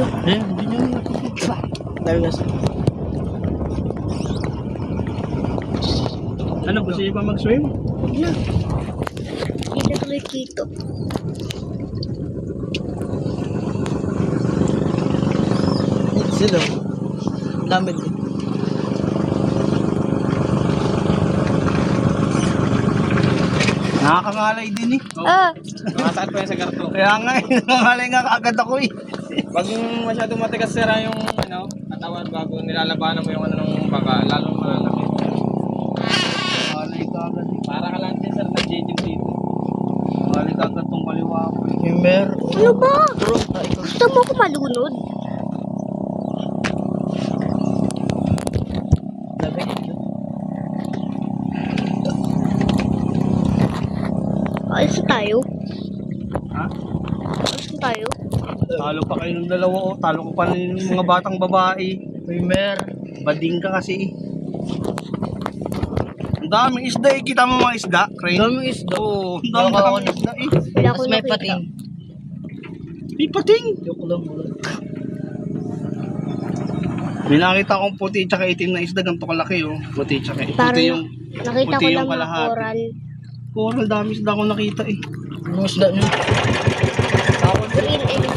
video. Eh, hindi nyo nakikita. Dami kasi. Ano, gusto nyo pa mag-swim? Huwag na. Hindi na tuloy kito. Ito sila. Lamig din. Nakakangalay din eh. Ah! Nakasakit pa yan sa karto. Kaya nga eh, nakakangalay nga agad ako eh. Pag masyadong matigas sira yung katawan bago nilalabanan mo yung ng baka, lalong malalaki. Nakakangalay ka agad eh. Para ka lang din sir na jejim dito. Nakakangalay ka agad tong kaliwa ko eh. Ano ba? Gusto mo ako malunod? Alis na tayo. Ha? Alis na tayo. Talo pa kayo ng dalawa oh. Talo ko pa ng mga batang babae. Primer. Bading ka kasi eh. Ang daming isda eh. Kita mo mga isda, Crane? Daming isda. Oo, ang daming isda eh. Wala ko Tapos may nakita. pating. May pating. Joke lang. May nakita akong puti tsaka itim na isda. Ganito kalaki oh. Puti tsaka itim. Parang Puti yung nakita puti ko yung lang mga kalahati. coral. Coral, dami isda akong nakita eh. Anong isda nyo? Green and